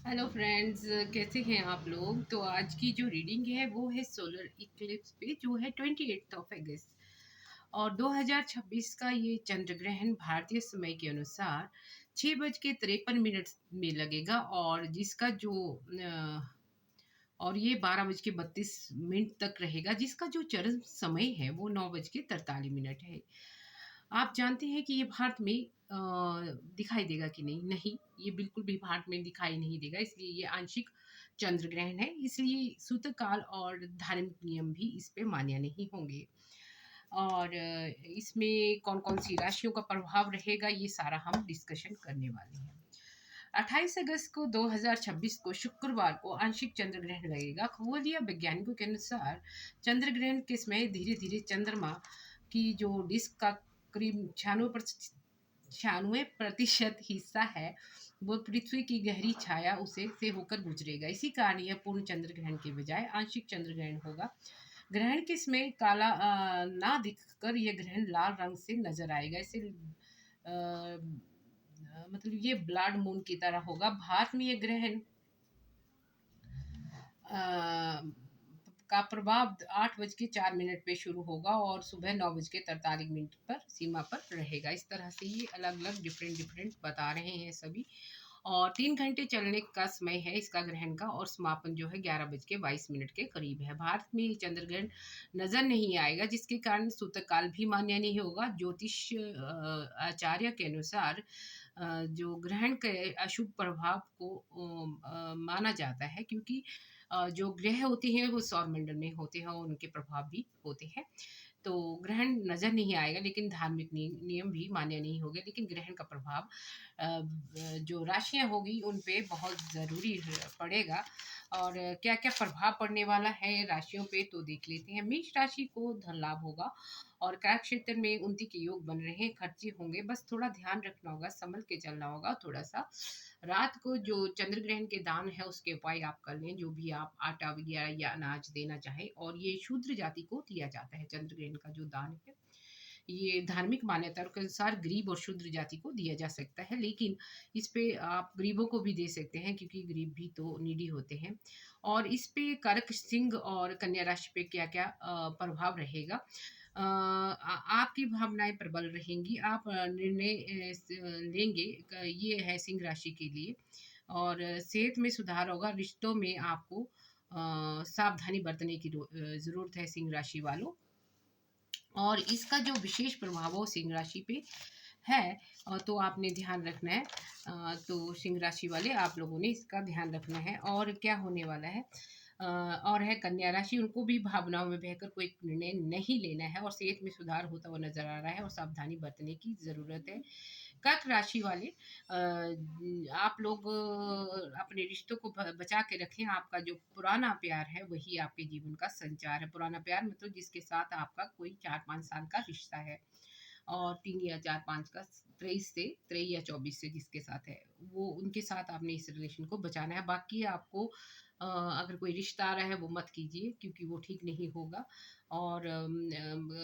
Hello friends, कैसे हैं आप लोग। तो आज की जो रीडिंग है वो है सोलर इक्लिप्स पे, जो है 28 अगस्त और 2026 का ये चंद्र ग्रहण भारतीय समय के अनुसार 6:53 में लगेगा। और जिसका जो और ये 12:32 तक रहेगा, जिसका जो चरम समय है वो 9:43 है। आप जानते हैं कि ये भारत में दिखाई देगा कि नहीं? नहीं, ये बिल्कुल भी भारत में दिखाई नहीं देगा, इसलिए ये आंशिक चंद्र ग्रहण है। इसलिए सूतकाल और धार्मिक नियम भी इस पे मान्य नहीं होंगे। और इसमें कौन-कौन सी राशियों का प्रभाव रहेगा, ये सारा हम डिस्कशन करने वाले हैं। 28 अगस्त को 2026 को शुक्रवार को आंशिक चंद्र ग्रहण लगेगा। खगोलीय वैज्ञानिकों के अनुसार चंद्र ग्रहण के समय धीरे-धीरे चंद्रमा की जो डिस्क का करीब 96% हिस्सा है, वो पृथ्वी की गहरी छाया उसे से होकर गुजरेगा। इसी कारण यह पूर्ण चंद्र ग्रहण के बजाय आंशिक चंद्र ग्रहण होगा। ग्रहण के समय काला ना दिखकर यह ग्रहण लाल रंग से नजर आएगा। इसे मतलब ये ब्लड मून की तरह होगा। भारत में ये ग्रहण का प्रभाव 8:04 पे शुरू होगा और सुबह 9:43 पर सीमा पर रहेगा। इस तरह से ये अलग अलग डिफरेंट डिफरेंट बता रहे हैं सभी। और 3 घंटे चलने का समय है इसका ग्रहण का, और समापन जो है 11:22 के करीब है। भारत में ये चंद्र ग्रहण नजर नहीं आएगा, जिसके कारण सूतकाल भी मान्य नहीं होगा। ज्योतिष आचार्य के अनुसार जो ग्रहण के अशुभ प्रभाव को माना जाता है, क्योंकि जो ग्रह होते हैं वो सौरमंडल में होते हैं और उनके प्रभाव भी होते हैं। तो ग्रहण नज़र नहीं आएगा, लेकिन धार्मिक नियम भी मान्य नहीं होंगे। लेकिन ग्रहण का प्रभाव जो राशियाँ होगी उन पे बहुत ज़रूरी पड़ेगा। और क्या-क्या प्रभाव पड़ने वाला है राशियों पे, तो देख लेते हैं। मेष राशि को धन लाभ होगा और कार्य क्षेत्र में उन्नति के योग बन रहे हैं। खर्चे होंगे, बस थोड़ा ध्यान रखना होगा, संभल के चलना होगा थोड़ा-सा। रात को जो चंद्र ग्रहण के दान है उसके उपाय आप कर लें, जो भी आप आटा वगैरह या अनाज देना चाहें। और ये शूद्र जाति को दिया जाता है चंद्र ग्रहण का जो दान है। ये धार्मिक मान्यताओं के अनुसार गरीब और शूद्र जाति को दिया जा सकता है, लेकिन इस पे आप गरीबों को भी दे सकते हैं, क्योंकि गरीब भी तो नीडी होते हैं। और इस पे कर्क, सिंह और कन्या राशि पे क्या-क्या प्रभाव रहेगा। आपकी भावनाएँ प्रबल रहेंगी, आप निर्णय लेंगे। ये है सिंह राशि के लिए। और सेहत में सुधार होगा, रिश्तों में आपको सावधानी बरतने की ज़रूरत है सिंह राशि वालों। और इसका जो विशेष प्रभाव हो सिंह राशि पे है, तो आपने ध्यान रखना है। तो सिंह राशि वाले आप लोगों ने इसका ध्यान रखना है। और क्या होने वाला है, और है कन्या राशि, उनको भी भावनाओं में बहकर कोई निर्णय नहीं लेना है और सेहत में सुधार होता हुआ नजर आ रहा है और सावधानी बरतने की ज़रूरत है। कर्क राशि वाले, आप लोग अपने रिश्तों को बचा के रखें। आपका जो पुराना प्यार है वही आपके जीवन का संचार है। पुराना प्यार मतलब जिसके साथ आपका कोई 4-5 साल का रिश्ता है, और 3 या 4-5 का 23 से 23 या 24 से जिसके साथ है, वो उनके साथ आपने इस रिलेशन को बचाना है। बाकी आपको अगर कोई रिश्ता आ रहा है वो मत कीजिए, क्योंकि वो ठीक नहीं होगा। और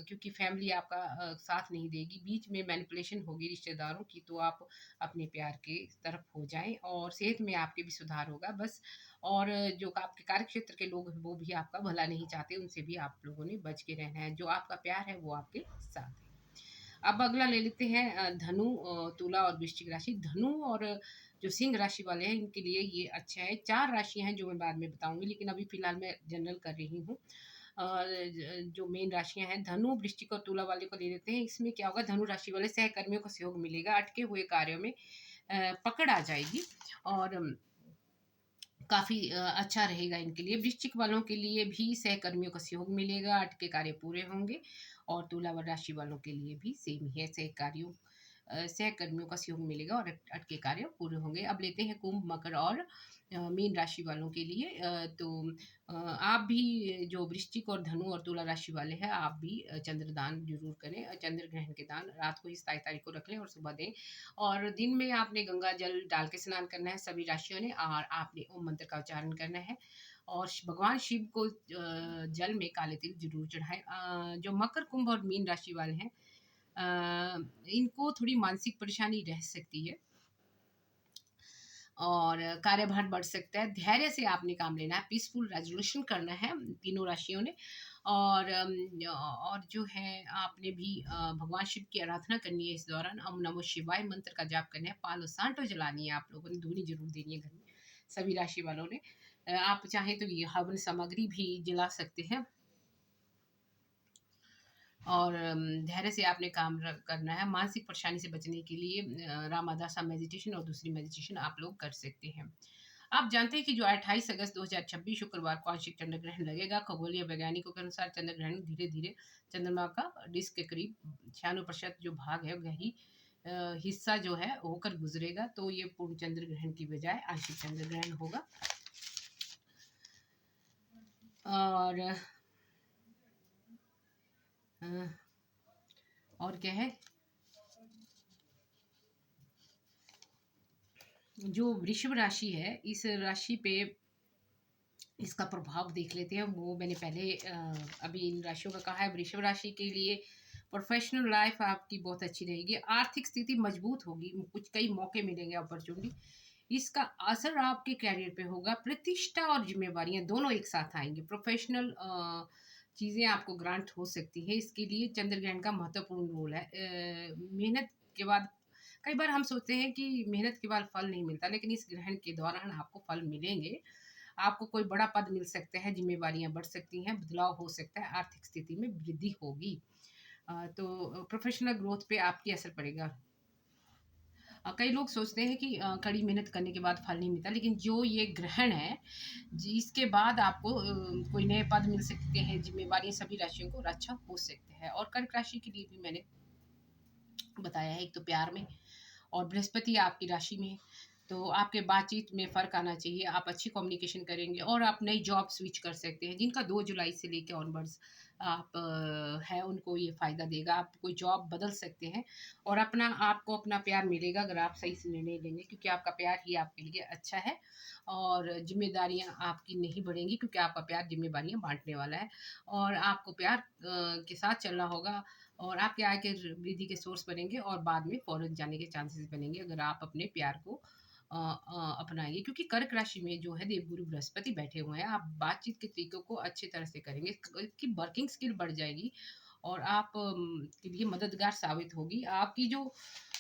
क्योंकि फैमिली आपका साथ नहीं देगी, बीच में मैनिपुलेशन होगी रिश्तेदारों की, तो आप अपने प्यार के तरफ हो जाएँ और सेहत में आपके भी सुधार होगा बस। और जो आपके कार्यक्षेत्र के लोग हैं वो भी आपका भला नहीं चाहते, उनसे भी आप लोगों ने बच के रहना है। जो आपका प्यार है वो आपके साथ है। अब अगला ले लेते हैं धनु, तुला और वृश्चिक राशि। धनु और जो सिंह राशि वाले हैं इनके लिए ये अच्छा है। 4 राशियाँ हैं जो मैं बाद में बताऊँगी, लेकिन अभी फ़िलहाल मैं जनरल कर रही हूँ। जो मेन राशियाँ हैं धनु, वृश्चिक और तुला वाले को ले लेते हैं। इसमें क्या होगा, धनु राशि वाले सहकर्मियों का सहयोग मिलेगा, अटके हुए कार्यों में पकड़ आ जाएगी। और काफ़ी अच्छा रहेगा इनके लिए। वृश्चिक वालों के लिए भी सहकर्मियों का सहयोग मिलेगा, अटके कार्य पूरे होंगे। और तुला राशि वालों के लिए भी सेम ही है, सहकर्मियों का सहयोग मिलेगा और अटके कार्य पूरे होंगे। अब लेते हैं कुंभ, मकर और मीन राशि वालों के लिए। तो आप भी जो वृश्चिक और धनु और तुला राशि वाले हैं, आप भी चंद्रदान ज़रूर करें। चंद्र ग्रहण के दान रात को ही 27 तारीख को रख लें और सुबह दें। और दिन में आपने गंगा जल डाल के स्नान करना है सभी राशियों ने, और आपने ओम मंत्र का उच्चारण करना है। और भगवान शिव को जल में काले तिल जरूर चढ़ाएं। जो मकर, कुंभ और मीन राशि वाले हैं, इनको थोड़ी मानसिक परेशानी रह सकती है। और कार्यभार बढ़ सकता है। धैर्य से आपने काम लेना है, पीसफुल रेजोल्यूशन करना है तीनों राशियों ने। और जो है आपने भी भगवान शिव की आराधना करनी है इस दौरान। ओम नमो शिवाय मंत्र का जाप करना है। पालो सांटो जलानी है, आप लोगों ने धूनी जरूर देनी है घर में, सभी राशि वालों ने। आप चाहें तो ये हवन सामग्री भी जला सकते हैं। और धैर्य से आपने काम करना है। मानसिक परेशानी से बचने के लिए रामादासा मेडिटेशन और दूसरी मेडिटेशन आप लोग कर सकते हैं। आप जानते हैं कि जो 28 अगस्त 2026 शुक्रवार को आंशिक चंद्र ग्रहण लगेगा। खगोलीय वैज्ञानिकों के अनुसार चंद्र ग्रहण धीरे धीरे चंद्रमा का डिस्क के करीब 96% जो भाग है गहरी हिस्सा जो है होकर गुजरेगा। तो ये पूर्ण चंद्र ग्रहण की बजाय आंशिक चंद्र ग्रहण होगा। और और क्या है, जो वृषभ राशि है इस राशि पे इसका प्रभाव देख लेते हैं। वो मैंने पहले अभी इन राशियों का कहा है। वृषभ राशि के लिए प्रोफेशनल लाइफ आपकी बहुत अच्छी रहेगी। आर्थिक स्थिति मजबूत होगी, कुछ कई मौके मिलेंगे, अपॉर्चुनिटी। इसका असर आपके कैरियर पे होगा। प्रतिष्ठा और जिम्मेवारियां दोनों एक साथ आएंगी। प्रोफेशनल चीज़ें आपको ग्रांट हो सकती है। इसके लिए चंद्र ग्रहण का महत्वपूर्ण रोल है। मेहनत के बाद कई बार हम सोचते हैं कि मेहनत के बाद फल नहीं मिलता, लेकिन इस ग्रहण के दौरान आपको फल मिलेंगे। आपको कोई बड़ा पद मिल सकता है, जिम्मेवारियां बढ़ सकती हैं, बदलाव हो सकता है, आर्थिक स्थिति में वृद्धि होगी। तो प्रोफेशनल ग्रोथ पे आपकी असर पड़ेगा। कई लोग सोचते हैं कि कड़ी मेहनत करने के बाद फल नहीं मिलता, लेकिन जो ये ग्रहण है इसके बाद आपको कोई नए पद मिल सकते हैं, जिम्मेवारी सभी राशियों को अच्छा हो सकते हैं। और कर्क राशि के लिए भी मैंने बताया है। एक तो प्यार में, और बृहस्पति आपकी राशि में है, तो आपके बातचीत में फ़र्क आना चाहिए। आप अच्छी कम्युनिकेशन करेंगे और आप नई जॉब स्विच कर सकते हैं। जिनका 2 जुलाई से लेके ऑनवर्ड्स आप है उनको ये फ़ायदा देगा। आप कोई जॉब बदल सकते हैं और आपको अपना प्यार मिलेगा अगर आप सही से निर्णय लेंगे, क्योंकि आपका प्यार ही आपके लिए अच्छा है। और ज़िम्मेदारियाँ आपकी नहीं बढ़ेंगी, क्योंकि आपका प्यार ज़िम्मेदारियाँ बाँटने वाला है। और आपको प्यार के साथ चलना होगा, और आपके आय के वृद्धि के सोर्स बनेंगे और बाद में फॉरेन जाने के चांसेस बनेंगे अगर आप अपने प्यार को अपनाइए। क्योंकि कर्क राशि में जो है देवगुरु बृहस्पति बैठे हुए हैं। आप बातचीत के तरीकों को अच्छी तरह से करेंगे, की वर्किंग स्किल बढ़ जाएगी और आप के लिए मददगार साबित होगी। आपकी जो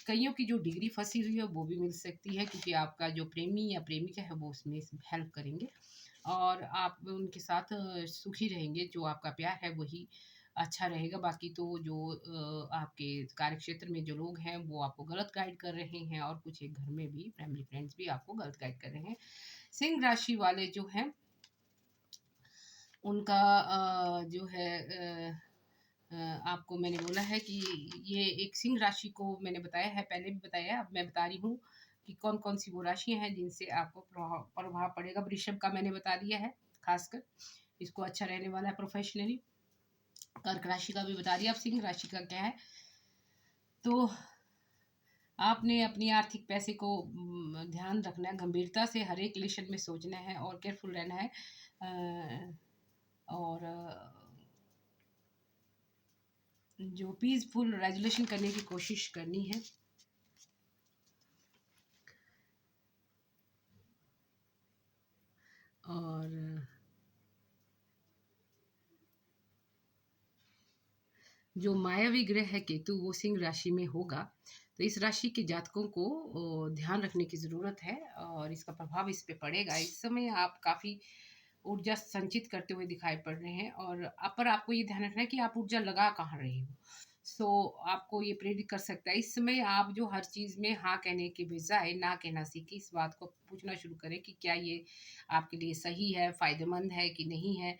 कईयों की जो डिग्री फंसी हुई है वो भी मिल सकती है, क्योंकि आपका जो प्रेमी या प्रेमिका है वो उसमें हेल्प करेंगे और आप उनके साथ सुखी रहेंगे। जो आपका प्यार है वही अच्छा रहेगा। बाकी तो जो आपके कार्यक्षेत्र में जो लोग हैं वो आपको गलत गाइड कर रहे हैं, और कुछ एक घर में भी फैमिली फ्रेंड्स भी आपको गलत गाइड कर रहे हैं। सिंह राशि वाले जो हैं उनका जो है आपको मैंने बोला है कि ये एक सिंह राशि को मैंने बताया है, पहले भी बताया है, अब मैं बता रही हूँ कि कौन कौन सी वो राशियाँ हैं जिनसे आपको प्रभाव पड़ेगा। वृषभ का मैंने बता दिया है, खासकर इसको अच्छा रहने वाला है प्रोफेशनली। कर्क राशि का भी बता दिया। अब सिंह राशि का क्या है, तो आपने अपनी आर्थिक पैसे को ध्यान रखना है, गंभीरता से हर एक रिलेशन में सोचना है और केयरफुल रहना है। और जो पीसफुल रेजोल्यूशन करने की कोशिश करनी है। और जो मायावी ग्रह है केतु वो सिंह राशि में होगा, तो इस राशि के जातकों को ध्यान रखने की ज़रूरत है और इसका प्रभाव इस पे पड़ेगा। इस समय आप काफ़ी ऊर्जा संचित करते हुए दिखाई पड़ रहे हैं, और पर आपको ये ध्यान रखना है कि आप ऊर्जा लगा कहाँ रहे हो। सो आपको ये प्रेरित कर सकता है। इस समय आप जो हर चीज़ में हाँ कहने के बजाय ना कहना सीखें। इस बात को पूछना शुरू करें कि क्या ये आपके लिए सही है, फ़ायदेमंद है कि नहीं है।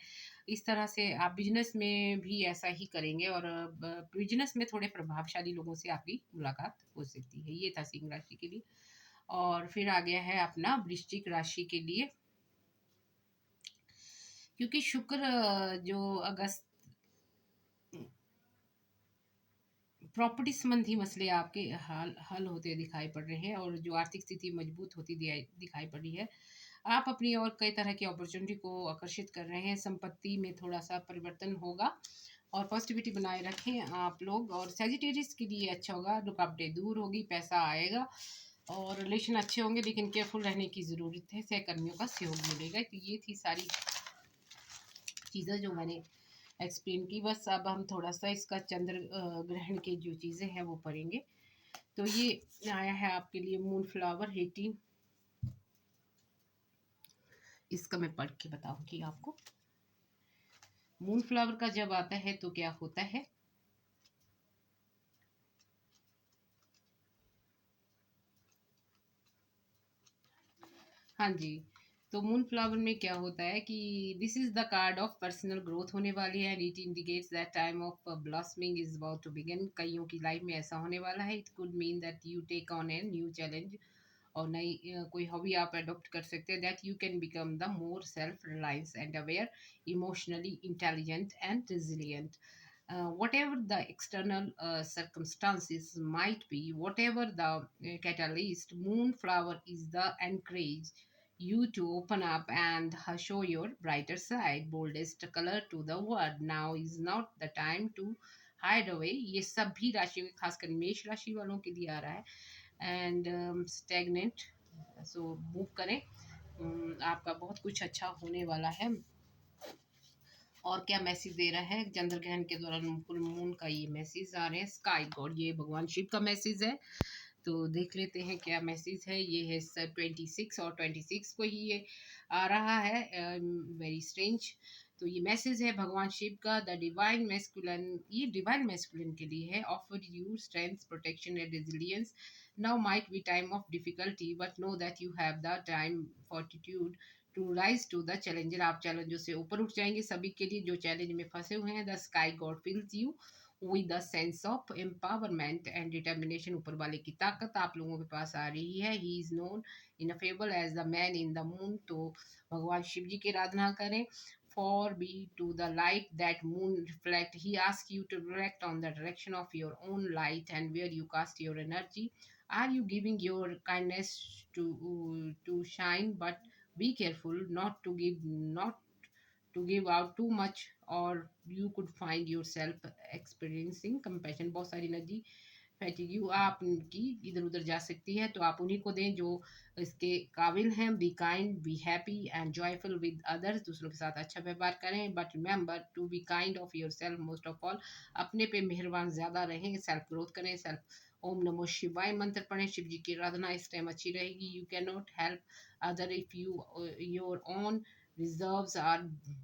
इस तरह से आप बिजनेस में भी ऐसा ही करेंगे, और बिजनेस में थोड़े प्रभावशाली लोगों से आपकी मुलाकात हो सकती है। ये था सिंह राशि के लिए। और फिर आ गया है अपना वृश्चिक राशि के लिए। क्योंकि शुक्र जो अगस्त प्रॉपर्टी संबंधी मसले आपके हल होते दिखाई पड़ रहे हैं, और जो आर्थिक स्थिति मजबूत होती दिखाई पड़ रही है। आप अपनी और कई तरह की अपॉर्चुनिटी को आकर्षित कर रहे हैं। संपत्ति में थोड़ा सा परिवर्तन होगा, और पॉजिटिविटी बनाए रखें आप लोग। और सेजिटेरियस के लिए अच्छा होगा, रुकावटें दूर होगी, पैसा आएगा। और रिलेशन अच्छे होंगे, लेकिन केयरफुल रहने की ज़रूरत है। सहकर्मियों का सहयोग मिलेगा। तो ये थी सारी चीज़ें जो मैंने एक्सप्लेन की। बस अब हम थोड़ा सा इसका चंद्र ग्रहण की जो चीज़ें हैं वो पढ़ेंगे। तो ये आया है आपके लिए मून फ्लावर 18। इसका मैं पढ़ के बताऊंगी आपको। मून फ्लावर का जब आता है तो क्या होता है। हाँ जी। तो मून फ्लावर में क्या होता है कि this is the card of personal growth होने वाली है, and it indicates that time of blossoming is about to begin. कईयों की लाइफ में ऐसा होने वाला है। It could mean that you take on a new challenge, और नई कोई हॉबी आप अडॉप्ट कर सकते हैं। That you can become the more self reliance and aware, emotionally intelligent and resilient. Whatever the external circumstances might be, whatever the catalyst, moonflower is the encourage you to open up and show your brighter side. Boldest color to the world. Now is not the time to hide away. ये सभी राशि, खासकर मेष राशि वालों के लिए आ रहा है। एंड स्टेगनेंट, सो मूव करें। आपका बहुत कुछ अच्छा होने वाला है। और क्या मैसेज दे रहा है चंद्र ग्रहण के दौरान फुल मून का, ये मैसेज आ रहे हैं स्काई गॉड, ये भगवान शिव का मैसेज है। तो देख लेते हैं क्या मैसेज है। ये है सर 26 और 26 को ही ये आ रहा है। Very strange. तो ये मैसेज है भगवान शिव का। द डिवाइन मैस्कुलिन, ये डिवाइन मैस्कुलिन के लिए है। Offer you strength, protection and resilience. Now might be time of difficulty, but know that you have the time fortitude to rise to the challenger. आप चैलेंजों से ऊपर उठ जाएंगे। सभी के लिए जो चैलेंज में फंसे हुए हैं, the sky god fills you with the sense of empowerment and determination. ऊपर वाले की ताकत आप लोगों के पास आ रही है। He is known in a fable as the man in the moon. तो भगवान शिव जी की आराधना करें। For be to the light that moon reflect. He asks you to reflect on the direction of your own light and where you cast your energy. Are you giving your kindness to shine? But be careful not to give out too much, or you could find yourself experiencing compassion. बहुत सारी energy fatigue आपकी इधर उधर जा सकती है, तो आप उन्हीं को दें जो इसके काबिल हैं। Be kind, be happy and joyful with others. दूसरों के साथ अच्छा व्यवहार करें। But remember to be kind of yourself most of all. अपने पे मेहरबान ज़्यादा रहें। सेल्फ ग्रोथ करें। सेल्फ ओम नमो शिवाय मंत्र पढ़ें। शिव जी की आराधना इस टाइम अच्छी रहेगी। You can not help other if you your own reserves are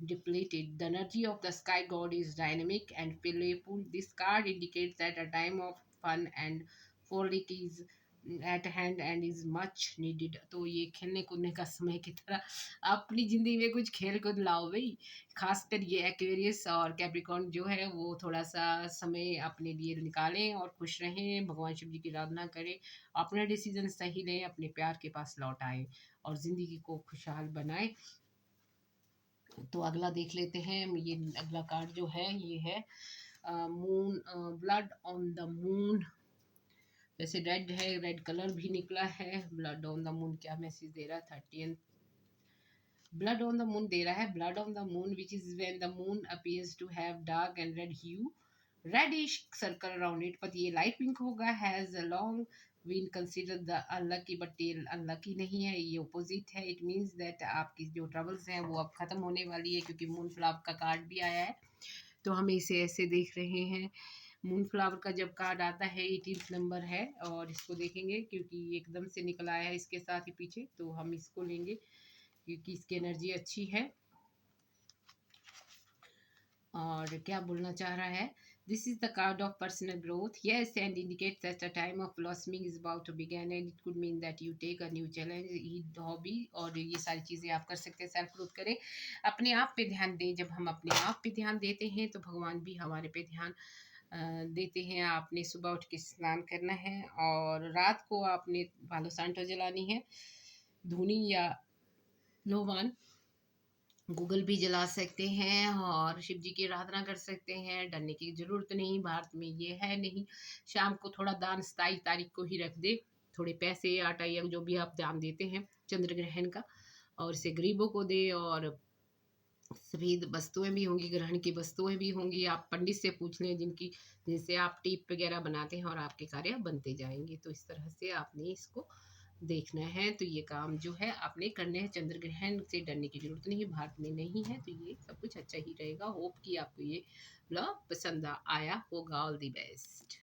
depleted. The energy of the sky god is dynamic and playful. This card indicates that a time of fun and frolic is at hand and is much needed. तो ये खेलने कूदने का समय की तरह अपनी ज़िंदगी में कुछ खेल कूद लाओ भाई। खासकर ये एक्वेरियस और कैप्रिकॉर्न जो है वो थोड़ा सा समय अपने लिए निकालें और खुश रहें। भगवान शिव जी की आराधना करें। अपने डिसीजन सही लें। अपने प्यार के पास लौट आए और ज़िंदगी को खुशहाल बनाए। तो अगला देख लेते हैं। ये अगला कार्ड जो है ये है moon, blood on the moon. वैसे रेड है, रेड कलर भी निकला है। ब्लड ऑन द मून क्या मैसेज दे रहा है 30th। Blood on the moon दे रहा है। Blood on the moon which is when the moon appears to have dark and red hue, reddish circle around it, but ये light pink होगा। Has long been consider the unlucky, but ये unlucky नहीं है, ये opposite है। It means that आपकी जो troubles हैं वो अब ख़त्म होने वाली है, क्योंकि मून फ्लावर का कार्ड भी आया है। तो हम इसे ऐसे देख रहे हैं। मून फ्लावर का जब कार्ड आता है 18th नंबर है, और इसको देखेंगे क्योंकि एकदम से निकल आया है इसके साथ ही पीछे, तो हम इसको लेंगे क्योंकि इसकी एनर्जी अच्छी है। और क्या बोलना चाह रहा है, this is the card of personal growth, yes, and indicates that a time of blossoming is about to begin, and it could mean that you take a new challenge, eat hobby, और ये सारी चीज़ें आप कर सकते हैं। Self growth करें। अपने आप पे ध्यान दें। जब हम अपने आप पे ध्यान देते हैं तो भगवान भी हमारे पे ध्यान देते हैं। आपने सुबह उठ के स्नान करना है, और रात को आपने पालो सांटो जलानी है, धूनी या लोबान। गूगल भी जला सकते हैं और शिव जी की आराधना कर सकते हैं। डरने की ज़रूरत नहीं, भारत में ये है नहीं। शाम को थोड़ा दान 27 तारीख को ही रख दे, थोड़े पैसे आटा या जो भी आप दान देते हैं चंद्र ग्रहण का, और इसे गरीबों को दे। और सफ़ेद वस्तुएं भी होंगी, ग्रहण की वस्तुएं भी होंगी। आप पंडित से पूछ लें जिनकी, जिनसे आप टीप वगैरह बनाते हैं, और आपके कार्य बनते जाएंगे। तो इस तरह से आपने इसको देखना है तो ये काम जो है आपने करने हैं। चंद्र ग्रहण से डरने की ज़रूरत नहीं, भारत में नहीं है, तो ये सब कुछ अच्छा ही रहेगा। होप कि आपको ये ब्लॉग पसंद आया होगा। All the best.